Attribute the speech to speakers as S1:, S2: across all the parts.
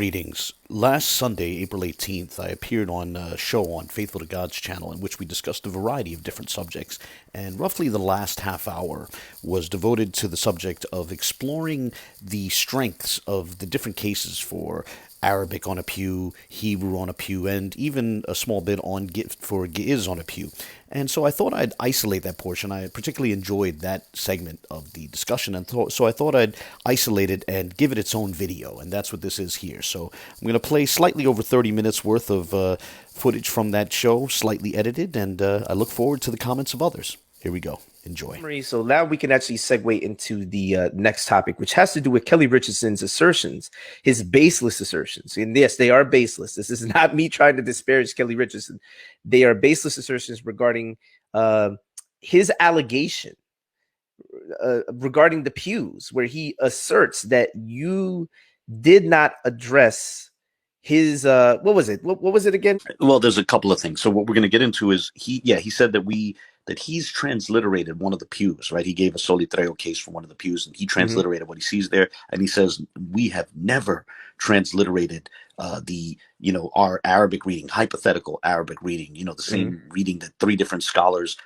S1: Greetings. Last Sunday, April 18th, I appeared on a show on Faithful to God's channel in which we discussed a variety of different subjects, and roughly the last half hour was devoted to the subject of exploring the strengths of the different cases for Arabic on a pew, Hebrew on a pew, and even a small bit on for Ge'ez on a pew. And so I thought I'd isolate that portion. I particularly enjoyed that segment of the discussion, and so I thought I'd isolate it and give it its own video, and that's what this is here. So I'm going to play slightly over 30 minutes worth of footage from that show, slightly edited, and I look forward to the comments of others. Here we go. Enjoy.
S2: So now we can actually segue into the next topic, which has to do with Kelly Richardson's assertions, his baseless assertions. And yes, they are baseless. This is not me trying to disparage Kelly Richardson. They are baseless assertions regarding his allegation regarding the pews, where he asserts that you did not address his what was it? What was it again?
S3: Well, there's a couple of things. So what we're going to get into is he said that he's transliterated one of the pews, right? He gave a solitreo case for one of the pews, and he transliterated what he sees there. And he says, we have never transliterated our Arabic reading, hypothetical Arabic reading, the same reading that three different scholars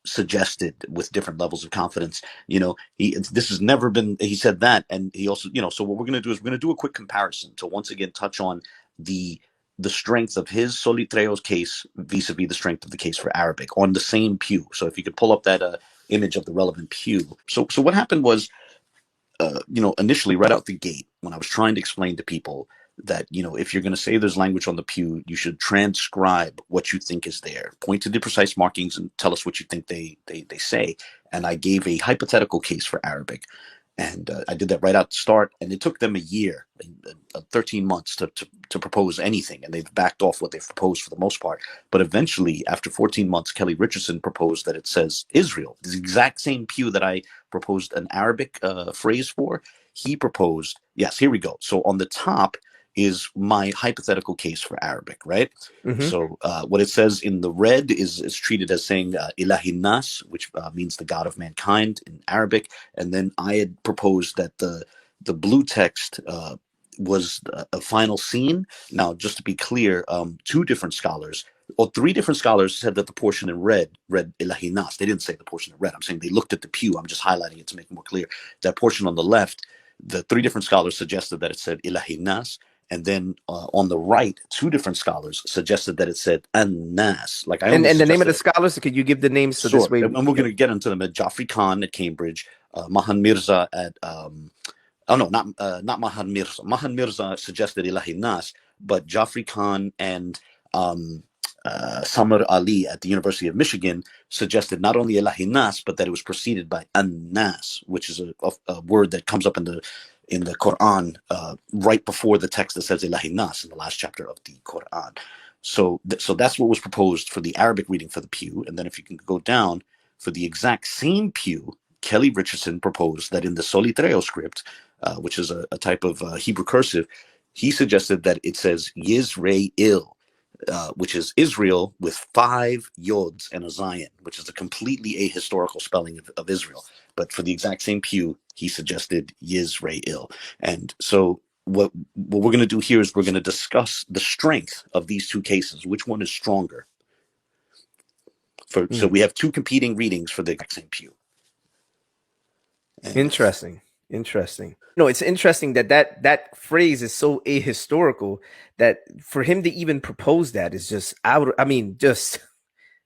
S3: suggested with different levels of confidence. This has never been, he said that. And he also, so what we're going to do is we're going to do a quick comparison to once again touch on the strength of his solitreo's case vis-a-vis the strength of the case for Arabic on the same pew. So if you could pull up that image of the relevant pew. So what happened was, initially right out the gate, when I was trying to explain to people that, if you're going to say there's language on the pew, you should transcribe what you think is there. Point to the precise markings and tell us what you think they say. And I gave a hypothetical case for Arabic. And I did that right out the start, and it took them a year, 13 months to propose anything, and they've backed off what they've proposed for the most part. But eventually, after 14 months, Kelly Richardson proposed that it says Israel. The exact same pew that I proposed an Arabic phrase for, he proposed, yes, here we go. So on the top is my hypothetical case for Arabic, right? So what it says in the red is treated as saying ilahi nas, which means the God of mankind in Arabic. And then I had proposed that the blue text was a final scene. Now, just to be clear, three different scholars said that the portion in red read ilahi nas. They didn't say the portion in red. I'm saying they looked at the pew. I'm just highlighting it to make it more clear. That portion on the left, the three different scholars suggested that it said ilahi nas. And then on the right, two different scholars suggested that it said an-nas.
S2: And the name of the scholars, could you give the names so
S3: sure.
S2: This way?
S3: And we're going to get into them. Geoffrey Khan at Cambridge, Mahan Mirza at not Mahan Mirza. Mahan Mirza suggested ilahi nas, but Geoffrey Khan and Samar Ali at the University of Michigan suggested not only ilahi nas, but that it was preceded by an-nas, which is a word that comes up in the Quran right before the text that says ilahi nas in the last chapter of the Quran. So that's what was proposed for the Arabic reading for the pew. And then if you can go down for the exact same pew, Kelly Richardson proposed that in the solitreo script, which is a type of Hebrew cursive, he suggested that it says Yisrael, which is Israel with 5 yods and a zayin, which is a completely ahistorical spelling of Israel. But for the exact same pew, he suggested Yisrael. And so what we're going to do here is we're going to discuss the strength of these two cases. Which one is stronger? So we have two competing readings for the exact same pew. And
S2: Interesting. No, it's interesting that phrase is so ahistorical that for him to even propose that is just out. I mean,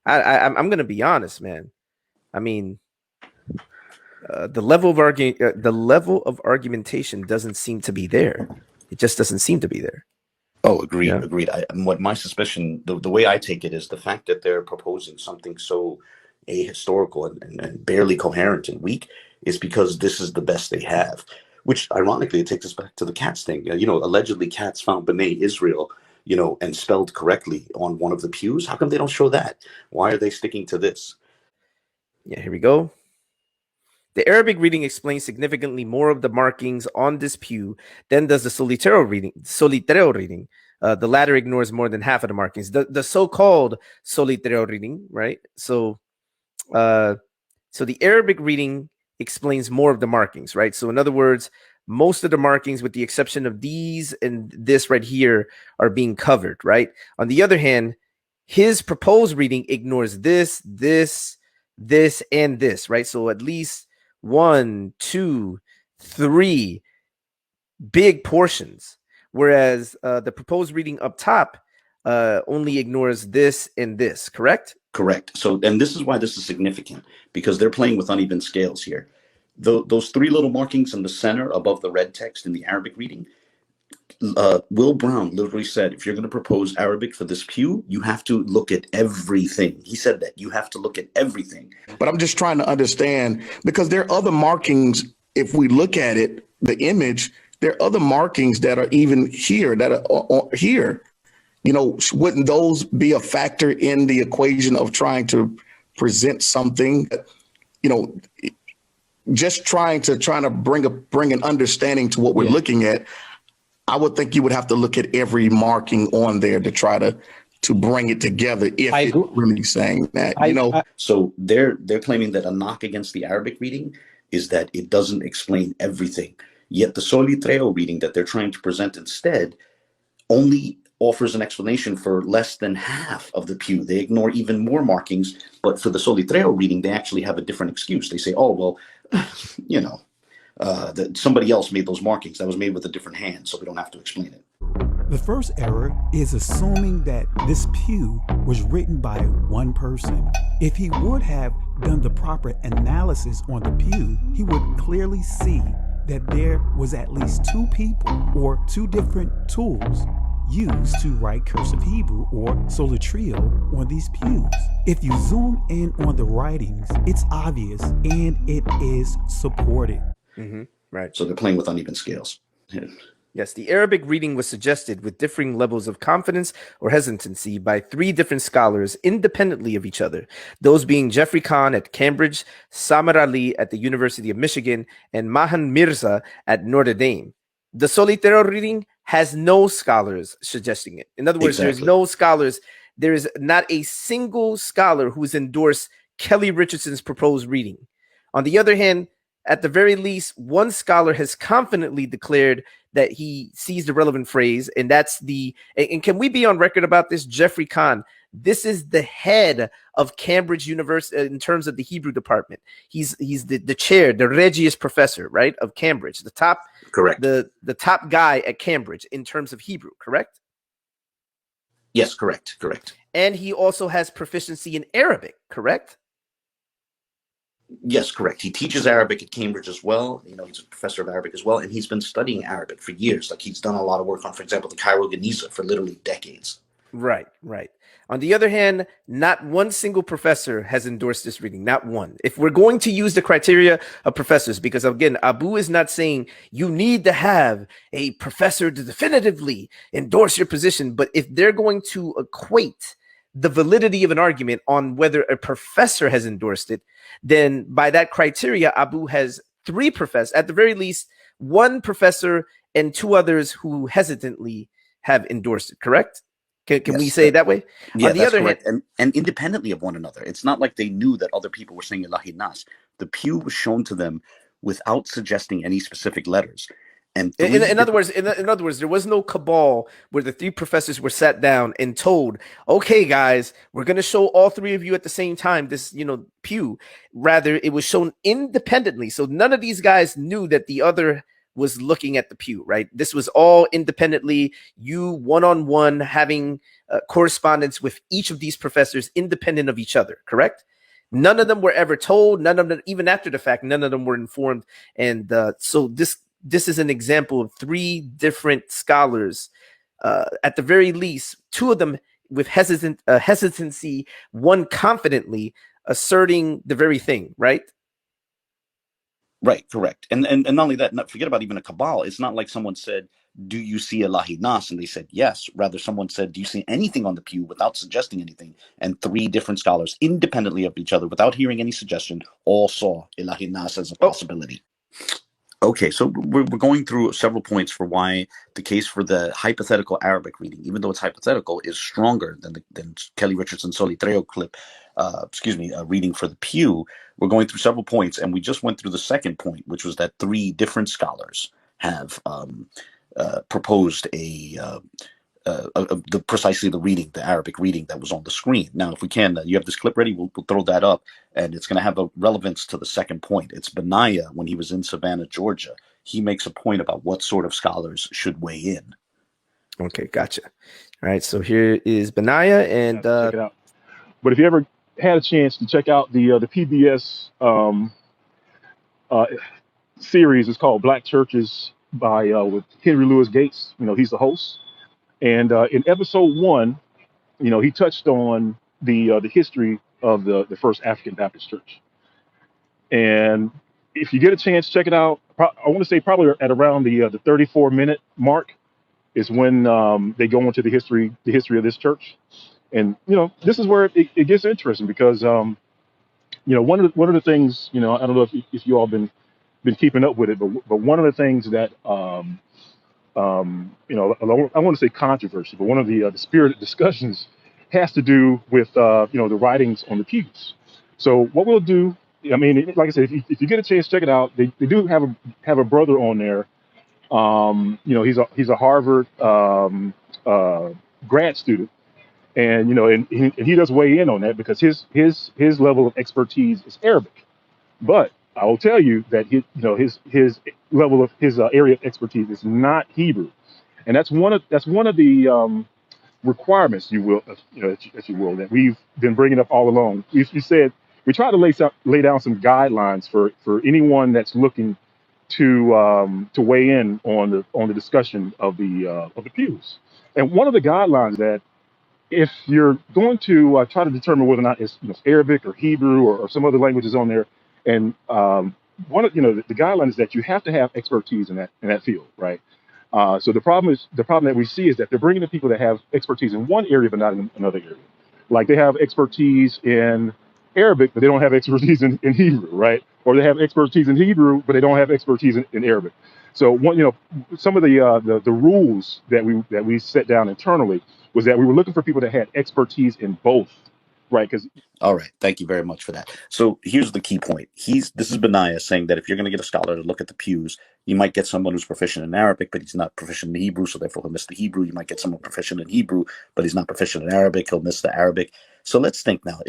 S2: I'm going to be honest, man. I mean, the level of argumentation doesn't seem to be there. It just doesn't seem to be there.
S3: Oh, agreed. What my suspicion, the way I take it, is the fact that they're proposing something so ahistorical and barely coherent and weak is because this is the best they have. Which, ironically, it takes us back to the cats thing. Allegedly cats found B'nai Israel, and spelled correctly on one of the pews. How come they don't show that? Why are they sticking to this?
S2: Yeah, here we go. The Arabic reading explains significantly more of the markings on this pew than does the solitreo reading. The latter ignores more than half of the markings. The so-called solitreo reading, right? So the Arabic reading explains more of the markings, right? So in other words, most of the markings, with the exception of these and this right here, are being covered, right? On the other hand, his proposed reading ignores this, and this, right? So at least 1, 2, 3 big portions, whereas the proposed reading up top only ignores this and this, correct?
S3: Correct. So, and this is why this is significant, because they're playing with uneven scales here. Those three little markings in the center above the red text in the Arabic reading, Will Brown literally said, if you're going to propose Arabic for this pew, you have to look at everything. He said that you have to look at everything.
S4: But I'm just trying to understand, because there are other markings. If we look at it, the image, there are other markings that are even here, that are here. Wouldn't those be a factor in the equation of trying to present something? Just trying to bring an understanding to what we're looking at. I would think you would have to look at every marking on there to try to bring it together. If it's really saying that,
S3: So they're claiming that a knock against the Arabic reading is that it doesn't explain everything. Yet the Solitreo reading that they're trying to present instead only offers an explanation for less than half of the pew. They ignore even more markings, but for the Solitreo reading, they actually have a different excuse. They say, oh, well, that somebody else made those markings. That was made with a different hand, so we don't have to explain it.
S5: The first error is assuming that this pew was written by one person. If he would have done the proper analysis on the pew, he would clearly see that there was at least two people or two different tools used to write cursive Hebrew or Solitreo on these pews. If you zoom in on the writings, it's obvious and it is supported.
S2: Right.
S3: So they're playing with uneven scales.
S2: Yes, the Arabic reading was suggested with differing levels of confidence or hesitancy by three different scholars independently of each other, those being Jeffrey Kahn at Cambridge, Samar Ali at the University of Michigan, and Mahan Mirza at Notre Dame. The Solitreo reading has no scholars suggesting it. In other words, There's no scholars. There is not a single scholar who's endorsed Kelly Richardson's proposed reading. On the other hand, at the very least, one scholar has confidently declared that he sees the relevant phrase, and that's and can we be on record about this? Jeffrey Kahn, this is the head of Cambridge University in terms of the Hebrew department. He's the chair, the Regius professor, right, of Cambridge, the top,
S3: correct,
S2: the top guy at Cambridge in terms of Hebrew, correct?
S3: Yes, correct.
S2: And he also has proficiency in Arabic, correct?
S3: Yes, correct. He teaches Arabic at Cambridge as well. He's a professor of Arabic as well, and he's been studying Arabic for years. Like, he's done a lot of work on, for example, the Geᶜez for literally decades.
S2: Right. On the other hand, not one single professor has endorsed this reading, not one. If we're going to use the criteria of professors, because again, Abu is not saying you need to have a professor to definitively endorse your position, but if they're going to equate the validity of an argument on whether a professor has endorsed it, then by that criteria, Abu has three professors, at the very least, one professor and two others who hesitantly have endorsed it, correct? Can we say it that way?
S3: Yeah,
S2: on the other
S3: correct.
S2: hand,
S3: and independently of one another. It's not like they knew that other people were saying Ilahi Nas. The pew was shown to them without suggesting any specific letters. And
S2: in other words, there was no cabal where the three professors were sat down and told, okay, guys, we're going to show all three of you at the same time this, pew. Rather, it was shown independently. So none of these guys knew that the other was looking at the pew, right? This was all independently, you one-on-one having correspondence with each of these professors independent of each other, correct? None of them were ever told. None of them, even after the fact, none of them were informed. And so this is an example of three different scholars, at the very least, two of them with hesitancy, one confidently asserting the very thing, right?
S3: Right, correct. And not only that, forget about even a cabal. It's not like someone said, do you see Ilahi Nas? And they said yes. Rather, someone said, do you see anything on the pew, without suggesting anything? And three different scholars, independently of each other, without hearing any suggestion, all saw Ilahi Nas as a possibility. Okay, so we're going through several points for why the case for the hypothetical Arabic reading, even though it's hypothetical, is stronger than Kelly Richardson's Solitreo reading for the pew. We're going through several points, and we just went through the second point, which was that three different scholars have proposed precisely the reading, the Arabic reading that was on the screen. Now, if we can, you have this clip ready, we'll throw that up, and it's going to have a relevance to the second point. It's Benayah, when he was in Savannah, Georgia. He makes a point about what sort of scholars should weigh in.
S2: Okay, gotcha. All right, so here is Benayah, and
S6: check it out. But if you ever had a chance to check out the PBS series, it's called Black Churches by with Henry Louis Gates. He's the host, and in episode 1, he touched on the history of the first African Baptist church. And if you get a chance, check it out. I want to say probably at around the 34-minute mark is when they go into the history of this church. And this is where it gets interesting, because one of the things, I don't know if you all been keeping up with it, but one of the things that I want to say controversy, but one of the spirited discussions has to do with the writings on the pews. So what we'll do, I mean, like I said, if you get a chance, check it out. They do have a brother on there. He's a Harvard grad student, and and he does weigh in on that, because his level of expertise is Arabic. But I will tell you that his level of his area of expertise is not Hebrew, and that's one of the requirements, that we've been bringing up all along. We said we try to lay down some guidelines for anyone that's looking to weigh in on the discussion of the pews. And one of the guidelines that, if you're going to try to determine whether or not it's Arabic or Hebrew or some other languages on there, and one of the guideline is that you have to have expertise in that field, right? So the problem that we see is that they're bringing in people that have expertise in one area but not in another area. Like, they have expertise in Arabic, but they don't have expertise in Hebrew, right? Or they have expertise in Hebrew, but they don't have expertise in Arabic. So some of the rules that we set down internally was that we were looking for people that had expertise in both, right? Because
S3: all right, thank you very much for that. So here's the key point. This is Benayah saying that if you're going to get a scholar to look at the pews, you might get someone who's proficient in Arabic, but he's not proficient in Hebrew, so therefore he'll miss the Hebrew. You might get someone proficient in Hebrew, but he's not proficient in Arabic, he'll miss the Arabic. So let's think now.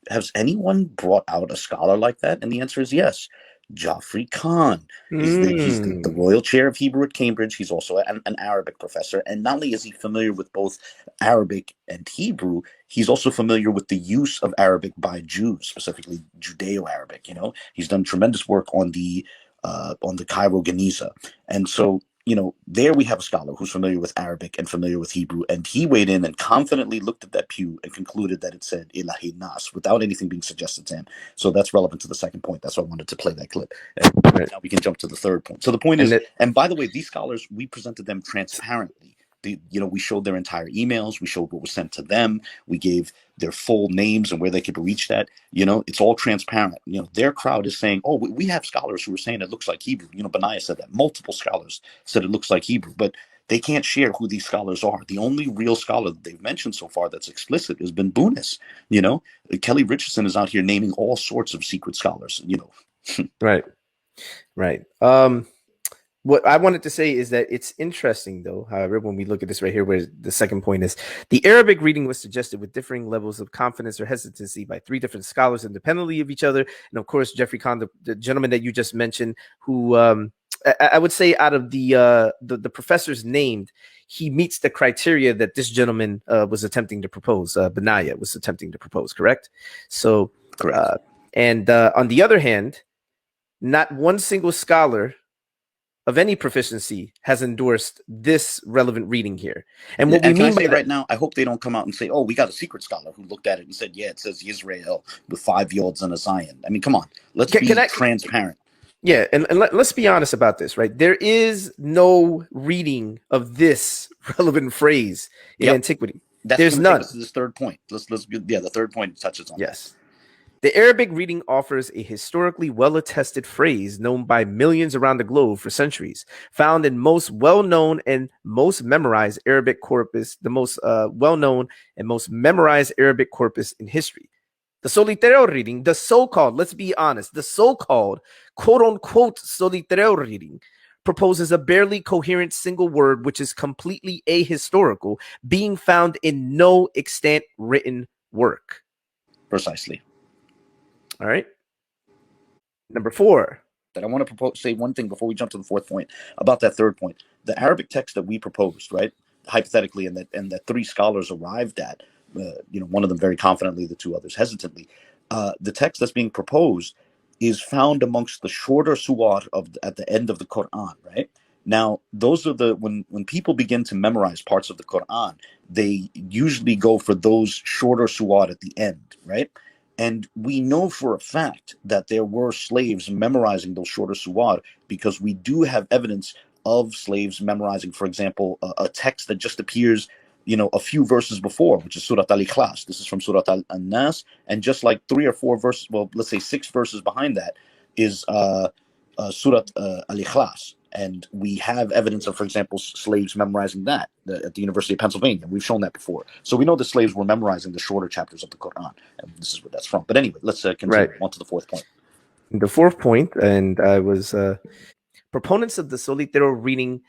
S3: Has anyone brought out a scholar like that? And the answer is yes. Geoffrey Khan. He's the Royal Chair of Hebrew at Cambridge. He's also an Arabic professor. And not only is he familiar with both Arabic and Hebrew, he's also familiar with the use of Arabic by Jews, specifically Judeo-Arabic. He's done tremendous work on the Cairo Geᶜez. And so, there we have a scholar who's familiar with Arabic and familiar with Hebrew, and he weighed in and confidently looked at that pew and concluded that it said Ilahi Nas without anything being suggested to him. So that's relevant to the second point. That's why I wanted to play that clip. And now we can jump to the third point. So the point is, and by the way, these scholars, we presented them transparently. We showed their entire emails. We showed what was sent to them. We gave their full names and where they could reach that. It's all transparent. Their crowd is saying, oh, we have scholars who are saying it looks like Hebrew. Benayah said that. Multiple scholars said it looks like Hebrew, but they can't share who these scholars are. The only real scholar that they've mentioned so far that's explicit has been Bunis. Kelly Richardson is out here naming all sorts of secret scholars.
S2: Right. What I wanted to say is that it's interesting, though, however, when we look at this right here, where the second point is, the Arabic reading was suggested with differing levels of confidence or hesitancy by 3 different scholars independently of each other. And of course, Geoffrey Khan, the gentleman that you just mentioned, who I would say out of the professors named, he meets the criteria that this gentleman was attempting to propose. Benayah was attempting to propose, correct? So,
S3: correct.
S2: And on the other hand, not one single scholar of any proficiency has endorsed this relevant reading here. And what we mean by
S3: right now, I hope they don't come out and say, oh, we got a secret scholar who looked at it and said, yeah, it says Israel with 5 yods and a Zion. I mean, come on, let's be transparent.
S2: Yeah, and let's be honest about this, right? There is no reading of this relevant phrase in antiquity. There's none. This
S3: is this third point. The third point touches on
S2: yes. The Arabic reading offers a historically well-attested phrase known by millions around the globe for centuries, found in most well-known and most memorized Arabic corpus, the most well-known and most memorized Arabic corpus in history. The Solitero reading, the so-called, let's be honest, the so-called quote-unquote Solitero reading proposes a barely coherent single word which is completely ahistorical, being found in no extant written work.
S3: Precisely.
S2: All right. Number 4.
S3: That I want to say one thing before we jump to the fourth point about that third point. The Arabic text that we proposed, right, hypothetically, and that 3 scholars arrived at, one of them very confidently, the 2 others hesitantly. The text that's being proposed is found amongst the shorter suwar at the end of the Quran, right? Now, those are when people begin to memorize parts of the Quran, they usually go for those shorter suwar at the end, right? And we know for a fact that there were slaves memorizing those shorter suwar because we do have evidence of slaves memorizing, for example, a text that just appears, a few verses before, which is Surat al-Ikhlas. This is from Surat al-Nas, and just like 3 or 4 verses, well, let's say 6 verses behind that is Surat al-Ikhlas. And we have evidence of, for example, slaves memorizing that at the University of Pennsylvania. We've shown that before. So we know the slaves were memorizing the shorter chapters of the Quran. And this is where that's from. But anyway, let's continue on to the fourth point.
S2: The fourth point, and I was proponents of the solitero reading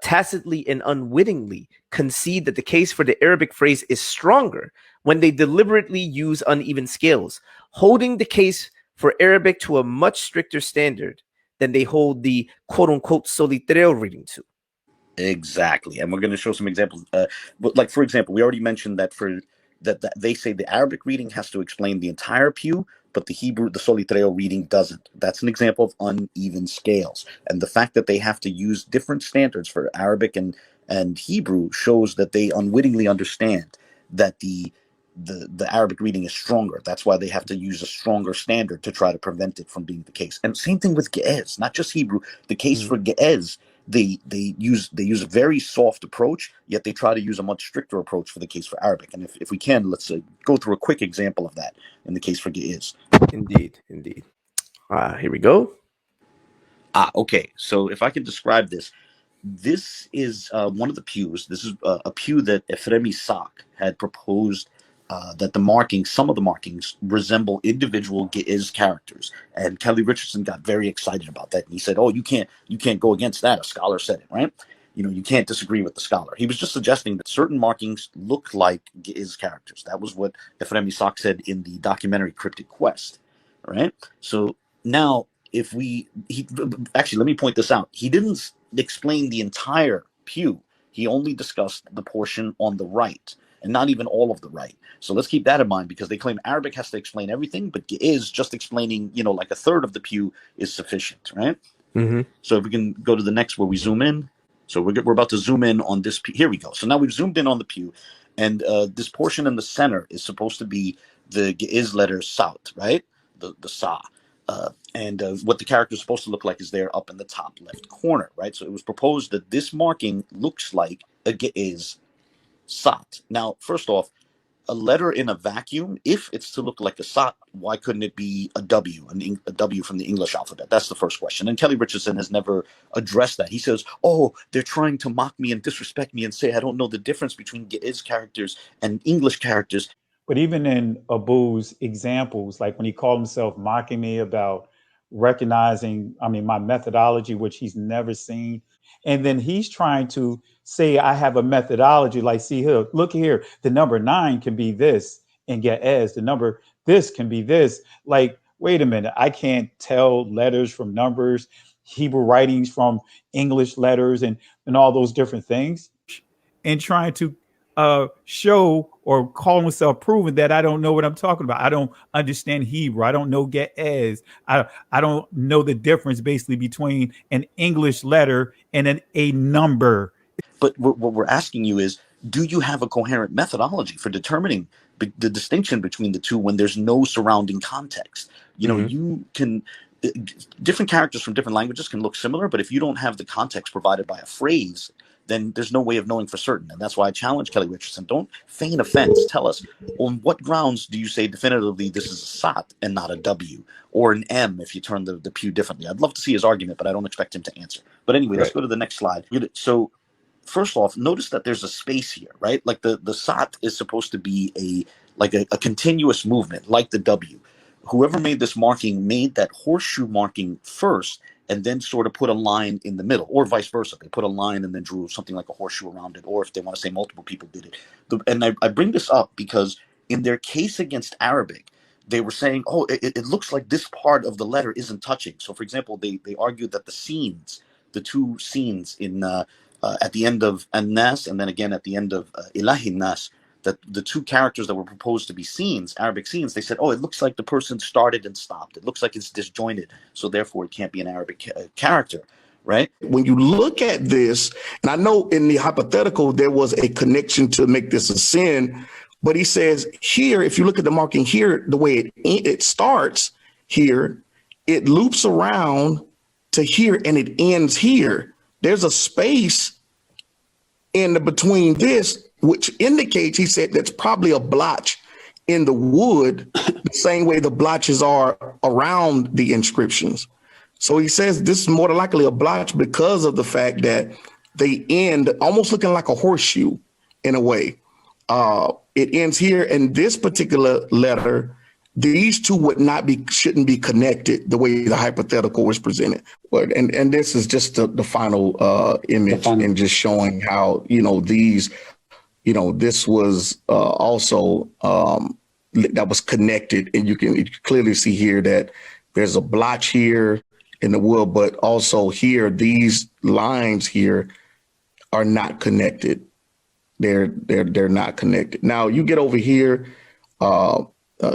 S2: tacitly and unwittingly concede that the case for the Arabic phrase is stronger when they deliberately use uneven scales, holding the case for Arabic to a much stricter standard than they hold the quote-unquote solitero reading to.
S3: Exactly. And we're going to show some examples. Like, for example, we already mentioned that that they say the Arabic reading has to explain the entire pew, but the solitero reading doesn't. That's an example of uneven scales. And the fact that they have to use different standards for Arabic and Hebrew shows that they unwittingly understand that the Arabic reading is stronger. That's why they have to use a stronger standard to try to prevent it from being the case. And same thing with Ge'ez, not just Hebrew. The case for Ge'ez, they use a very soft approach, yet they try to use a much stricter approach for the case for Arabic. And if we can, let's go through a quick example of that in the case for Ge'ez.
S2: Indeed. Here we go.
S3: Okay. So if I can describe this. This is one of the pews. This is a pew that Efremi Sak had proposed that some of the markings resemble individual Ge'ez characters. And Kelly Richardson got very excited about that. And he said, oh, you can't go against that. A scholar said it, right? You can't disagree with the scholar. He was just suggesting that certain markings look like Ge'ez characters. That was what Efremi Sak said in the documentary Cryptic Quest, right? So now, actually, let me point this out. He didn't explain the entire pew. He only discussed the portion on the right, and not even all of the right. So let's keep that in mind, because they claim Arabic has to explain everything, but Ge'ez just explaining, like a third of the pew is sufficient, right?
S2: Mm-hmm.
S3: So if we can go to the next where we zoom in. So we're about to zoom in on this pew. Here we go. So now we've zoomed in on the pew, and this portion in the center is supposed to be the Ge'ez letter Saut, right? The Sa. And what the character is supposed to look like is there up in the top left corner, right? So it was proposed that this marking looks like a Ge'ez Sat. Now, first off, a letter in a vacuum, if it's to look like a Sat, why couldn't it be a W, a W from the English alphabet? That's the first question. And Kelly Richardson has never addressed that. He says, oh, they're trying to mock me and disrespect me and say I don't know the difference between Ge'ez characters and English characters.
S5: But even in Abu's examples, like when he called himself mocking me about recognizing, my methodology, which he's never seen. And then he's trying to say, I have a methodology, like, see here, look here, the number 9 can be this and Ge'ez, the number this can be this. Like, wait a minute, I can't tell letters from numbers, Hebrew writings from English letters and all those different things. And trying to show or call myself proving that I don't know what I'm talking about. I don't understand Hebrew. I don't know Ge'ez. I don't know the difference basically between an English letter and a number.
S3: But what we're asking you is, do you have a coherent methodology for determining the distinction between the two when there's no surrounding context? You can, different characters from different languages can look similar, but if you don't have the context provided by a phrase, then there's no way of knowing for certain. And that's why I challenge Kelly Richardson. Don't feign offense. Tell us, on what grounds do you say definitively this is a Sat and not a W, or an M if you turn the pew differently? I'd love to see his argument, but I don't expect him to answer. But anyway, Let's go to the next slide. So first off, notice that there's a space here, right? Like the Sat is supposed to be a continuous movement, like the W. Whoever made this marking made that horseshoe marking first, and then sort of put a line in the middle, or vice versa. They put a line and then drew something like a horseshoe around it, or if they want to say multiple people did it. And I bring this up because in their case against Arabic, they were saying, oh, it looks like this part of the letter isn't touching. So, for example, they argued that the two scenes in at the end of An-Nas and then again at the end of Ilahi Nas, that the two characters that were proposed to be scenes, Arabic scenes, they said, oh, it looks like the person started and stopped. It looks like it's disjointed, so therefore it can't be an Arabic character, right?
S4: When you look at this, and I know in the hypothetical there was a connection to make this a sin, but he says here, if you look at the marking here, the way it starts here, it loops around to here and it ends here. There's a space in the between this, which indicates, he said, that's probably a blotch in the wood, the same way the blotches are around the inscriptions. So he says this is more than likely a blotch because of the fact that they end almost looking like a horseshoe in a way. It ends here, and this particular letter, these two shouldn't be connected the way the hypothetical was presented. And this is just the final image and just showing how, these, this was also that was connected. And you can clearly see here that there's a blotch here in the wood, but also here, these lines here are not connected. They're not connected. Now you get over here,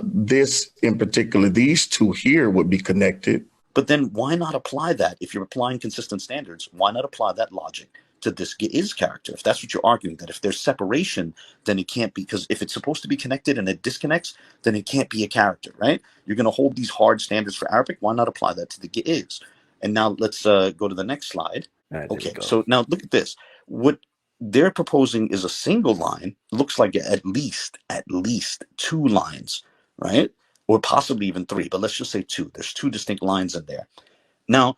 S4: this in particular, these two here would be connected.
S3: But then why not apply that? If you're applying consistent standards, why not apply that logic to this Ge'ez character? If that's what you're arguing, that if there's separation, then it can't be, because if it's supposed to be connected and it disconnects, then it can't be a character, right? You're going to hold these hard standards for Arabic. Why not apply that to the Ge'ez? And now let's go to the next slide.
S2: Right,
S3: okay, so now look at this. What they're proposing is a single line. Looks like at least 2 lines, right? Or possibly even 3, but let's just say 2. There's 2 distinct lines in there. Now,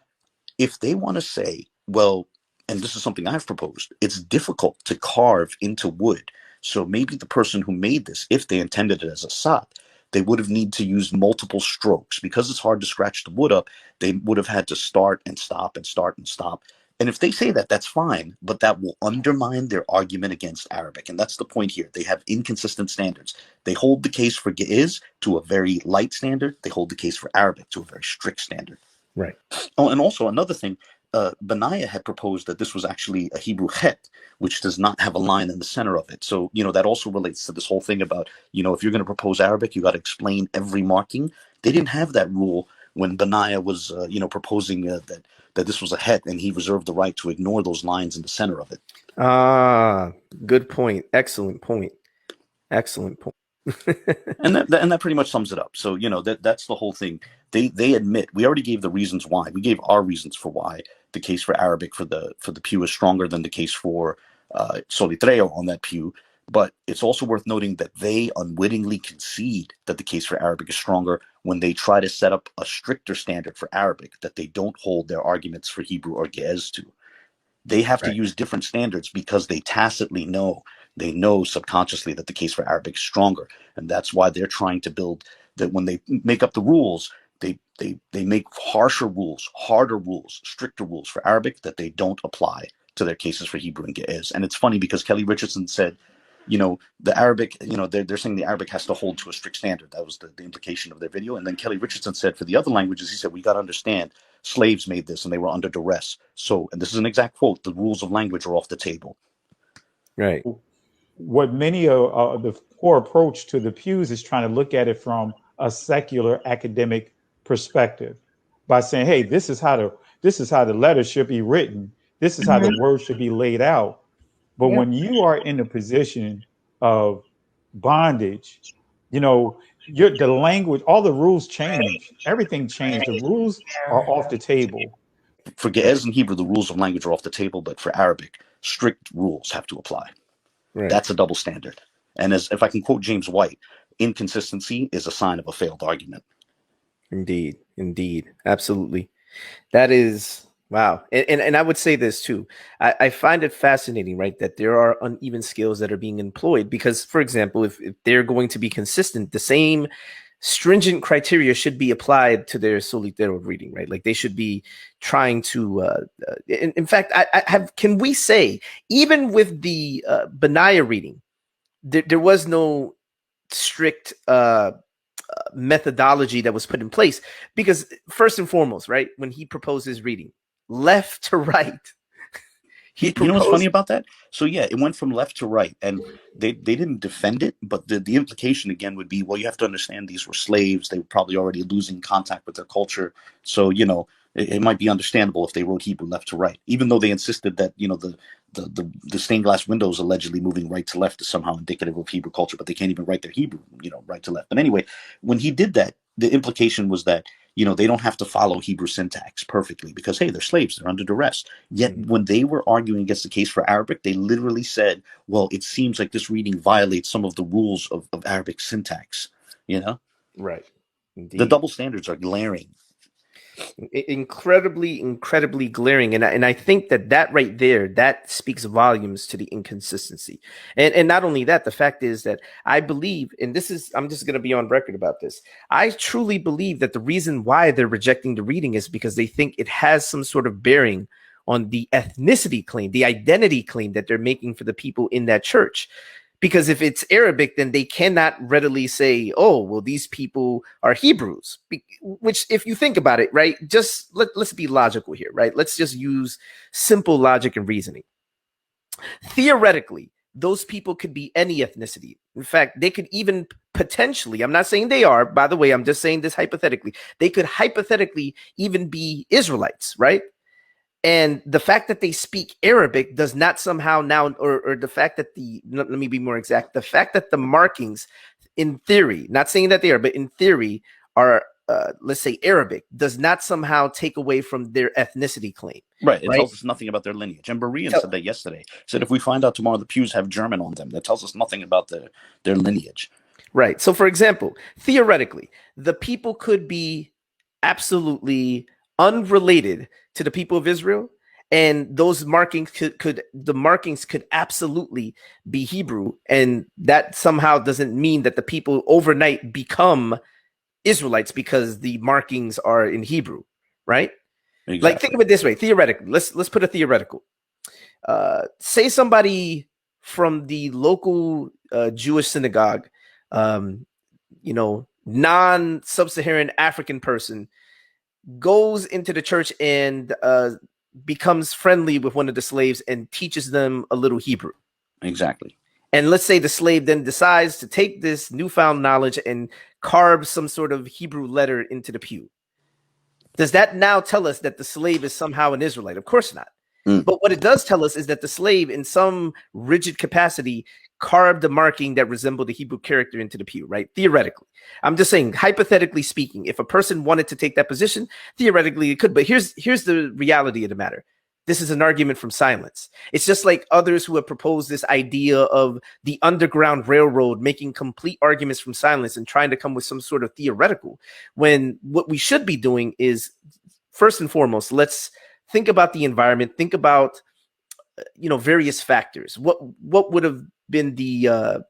S3: if they want to say, well, and this is something I've proposed, it's difficult to carve into wood. So maybe the person who made this, if they intended it as a sat, they would have needed to use multiple strokes. Because it's hard to scratch the wood up, they would have had to start and stop and start and stop. And if they say that, that's fine, but that will undermine their argument against Arabic. And that's the point here. They have inconsistent standards. They hold the case for Ge'ez to a very light standard. They hold the case for Arabic to a very strict standard.
S2: Right.
S3: Oh, and also another thing, Benayah had proposed that this was actually a Hebrew chet, which does not have a line in the center of it. So, that also relates to this whole thing about, if you're going to propose Arabic, you got to explain every marking. They didn't have that rule when Benayah was, proposing that this was a het, and he reserved the right to ignore those lines in the center of it.
S2: Ah, good point. Excellent point. Excellent point.
S3: and that pretty much sums it up. So, that's the whole thing. They admit, we already gave the reasons why. We gave our reasons for why the case for Arabic for the pew is stronger than the case for Solitreo on that pew. But it's also worth noting that they unwittingly concede that the case for Arabic is stronger when they try to set up a stricter standard for Arabic that they don't hold their arguments for Hebrew or Ge'ez to. They have to use different standards because they tacitly know, subconsciously that the case for Arabic is stronger. And that's why they're trying to build that when they make up the rules, they make harsher rules, harder rules, stricter rules for Arabic that they don't apply to their cases for Hebrew and Ge'ez. And it's funny because Kelly Richardson said, the Arabic, they're saying the Arabic has to hold to a strict standard. That was the implication of their video. And then Kelly Richardson said for the other languages, he said, we got to understand slaves made this and they were under duress. So, and this is an exact quote, the rules of language are off the table.
S2: Right.
S5: What many of the poor approach to the pews is trying to look at it from a secular academic perspective by saying, hey, this is how the letter should be written. This is how the word should be laid out. But when you are in a position of bondage, the language, all the rules change. Everything changed. The rules are off the table.
S3: For Ge'ez and Hebrew, the rules of language are off the table, but for Arabic, strict rules have to apply. Right. That's a double standard. And if I can quote James White, inconsistency is a sign of a failed argument.
S2: Indeed. Absolutely. That is... Wow. And I would say this too. I find it fascinating, right, that there are uneven scales that are being employed because, for example, if they're going to be consistent, the same stringent criteria should be applied to their solitero reading, right? Like they should be trying to, in fact, can we say, even with the Benayah reading, there was no strict methodology that was put in place, because first and foremost, right, when he proposed his reading, left to right,
S3: you know what's funny about that? So yeah, it went from left to right, and they didn't defend it, but the implication again would be, well, you have to understand these were slaves. They were probably already losing contact with their culture. So, you know, it might be understandable if they wrote Hebrew left to right, even though they insisted that, you know, the stained glass windows allegedly moving right to left is somehow indicative of Hebrew culture, but they can't even write their Hebrew, you know, right to left. But anyway, when he did that, the implication was that, you know, they don't have to follow Hebrew syntax perfectly because, hey, they're slaves, they're under duress. Yet when they were arguing against the case for Arabic, they literally said, well, it seems like this reading violates some of the rules of Arabic syntax, you know?
S2: Right. Indeed.
S3: The double standards are glaring.
S2: Incredibly glaring, and I think that right there, that speaks volumes to the inconsistency, and not only that, the fact is that I believe, and this is, I'm just going to be on record about this, I truly believe that the reason why they're rejecting the reading is because they think it has some sort of bearing on the ethnicity claim, the identity claim that they're making for the people in that church. Because if it's Arabic, then they cannot readily say, oh, well, these people are Hebrews, which, if you think about it, right, just let's be logical here, right? Let's just use simple logic and reasoning. Theoretically, those people could be any ethnicity. In fact, they could even potentially, I'm not saying they are, by the way, I'm just saying this hypothetically, they could hypothetically even be Israelites, right? And the fact that they speak Arabic does not somehow now, or the fact that let me be more exact, the fact that the markings, in theory, not saying that they are, but in theory are, let's say, Arabic, does not somehow take away from their ethnicity claim.
S3: Right. It tells us nothing about their lineage. And Berean said that yesterday. Said if we find out tomorrow the Pews have German on them, that tells us nothing about their lineage.
S2: Right. So, for example, theoretically, the people could be absolutely unrelated to the people of Israel, and those markings could absolutely be Hebrew, and that somehow doesn't mean that the people overnight become Israelites because the markings are in Hebrew, right? Exactly. Like, think of it this way, theoretically. Let's put a theoretical. Say somebody from the local Jewish synagogue, you know, non-sub-Saharan African person, goes into the church and becomes friendly with one of the slaves and teaches them a little Hebrew.
S3: Exactly.
S2: And let's say the slave then decides to take this newfound knowledge and carve some sort of Hebrew letter into the pew. Does that now tell us that the slave is somehow an Israelite? Of course not. But what it does tell us is that the slave, in some rigid capacity, carved a marking that resembled the Hebrew character into the pew, right? Theoretically. I'm just saying, hypothetically speaking, if a person wanted to take that position, theoretically it could. But here's the reality of the matter. This is an argument from silence. It's just like others who have proposed this idea of the Underground Railroad, making complete arguments from silence and trying to come with some sort of theoretical, when what we should be doing is, first and foremost, let's think about the environment, think about, you know, various factors. What would have been the,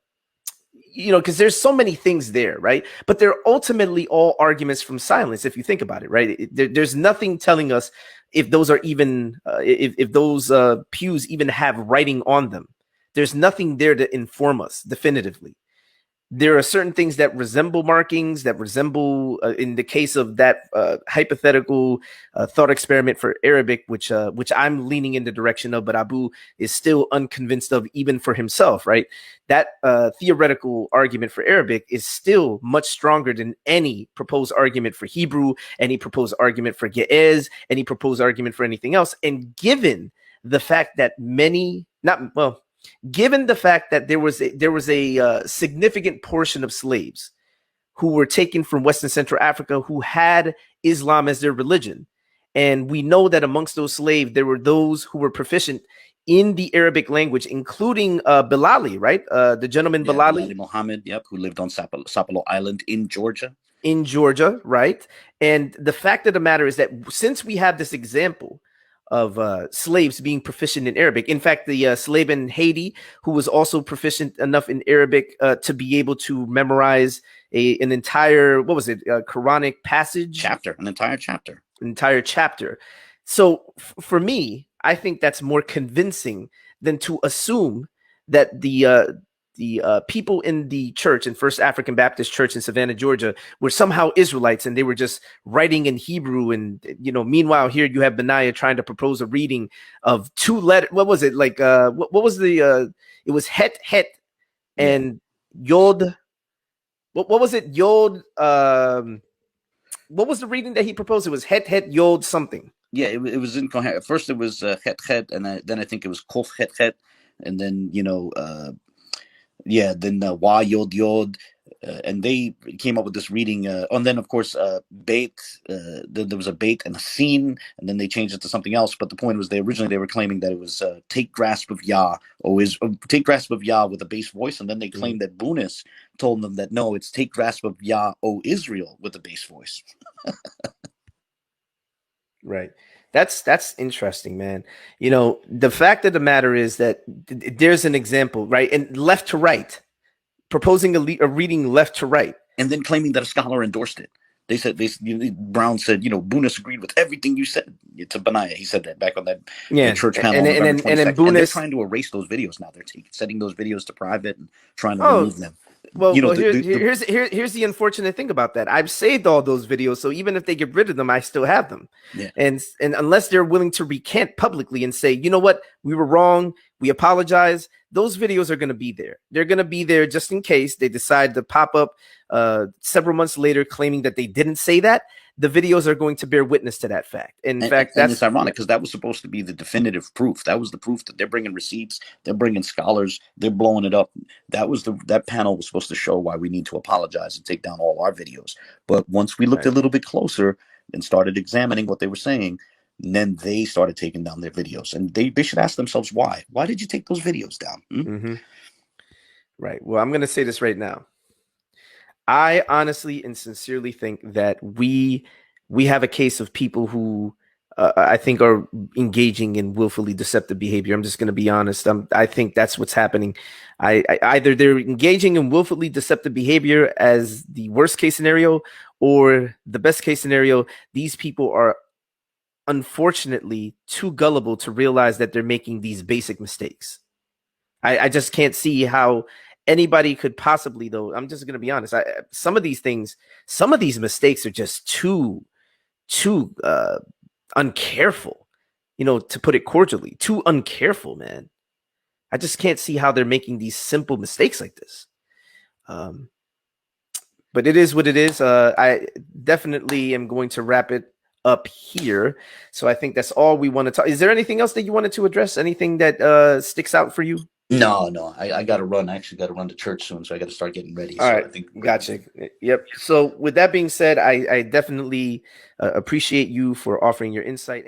S2: you know, because there's so many things there, right? But they're ultimately all arguments from silence, if you think about it, right? There's nothing telling us if those are even, if those pews even have writing on them. There's nothing there to inform us definitively. There are certain things that resemble markings, that resemble, in the case of that hypothetical thought experiment for Arabic, which I'm leaning in the direction of, but Abu is still unconvinced of, even for himself, right? That theoretical argument for Arabic is still much stronger than any proposed argument for Hebrew, any proposed argument for Ge'ez, any proposed argument for anything else. And given the fact that given the fact that there was a significant portion of slaves who were taken from West and Central Africa who had Islam as their religion, and we know that amongst those slaves there were those who were proficient in the Arabic language, including Bilali, right? The gentleman Bilali
S3: Muhammad, who lived on Sapelo Island in Georgia.
S2: In Georgia, right? And the fact of the matter is that since we have this example of slaves being proficient in Arabic. In fact, the slave in Haiti, who was also proficient enough in Arabic to be able to memorize an entire, what was it, Quranic passage?
S3: An entire chapter.
S2: So for me, I think that's more convincing than to assume that the people in the church, in First African Baptist Church in Savannah, Georgia, were somehow Israelites and they were just writing in Hebrew. And, meanwhile, here you have Benayah trying to propose a reading of 2 letters. What was it? Like, what was it was het, and yod. What was it? Yod. What was the reading that he proposed? It was het, yod something.
S3: Yeah, it was incoherent. At first it was het, and then I think it was kof het, and then wa yod, and they came up with this reading. And then of course bait. There was a bait and a scene, and then they changed it to something else. But the point was, they were claiming that it was take grasp of Yah, take grasp of Yah with a bass voice, and then they claimed that Bunis told them that no, it's take grasp of Yah, O Israel, with a bass voice.
S2: Right. That's interesting, man. The fact of the matter is that there's an example, right? And left to right, proposing a reading left to right.
S3: And then claiming that a scholar endorsed it. Brown said, Bunis agreed with everything you said to Benayah. He said that back on that church panel. And then
S2: Bunis,
S3: they're trying to erase those videos now. They're setting those videos to private and trying to remove them.
S2: Well, here's the unfortunate thing about that. I've saved all those videos, so even if they get rid of them, I still have them.
S3: Yeah.
S2: And unless they're willing to recant publicly and say, you know what, we were wrong, we apologize, those videos are going to be there. They're going to be there just in case they decide to pop up several months later claiming that they didn't say that. The videos are going to bear witness to that fact. In fact, that's
S3: it's ironic because that was supposed to be the definitive proof. That was the proof that they're bringing receipts, they're bringing scholars, they're blowing it up. That panel was supposed to show why we need to apologize and take down all our videos. But once we looked a little bit closer and started examining what they were saying, then they started taking down their videos. And they should ask themselves why. Why did you take those videos down?
S2: Mm-hmm. Right. Well, I'm going to say this right now. I honestly and sincerely think that we have a case of people who I think are engaging in willfully deceptive behavior. I'm just going to be honest. I think that's what's happening. Either they're engaging in willfully deceptive behavior as the worst case scenario, or the best case scenario, these people are unfortunately too gullible to realize that they're making these basic mistakes. I just can't see how anybody could possibly, though. I'm just going to be honest. Some of these mistakes are just too uncareful, to put it cordially, too uncareful, man. I just can't see how they're making these simple mistakes like this. But it is what it is. I definitely am going to wrap it up here. So I think that's all we want to talk. Is there anything else that you wanted to address? Anything that sticks out for you?
S3: No. I got to run. I actually got to run to church soon, so I got to start getting ready.
S2: All right. I think gotcha. Yep. So with that being said, I definitely appreciate you for offering your insight.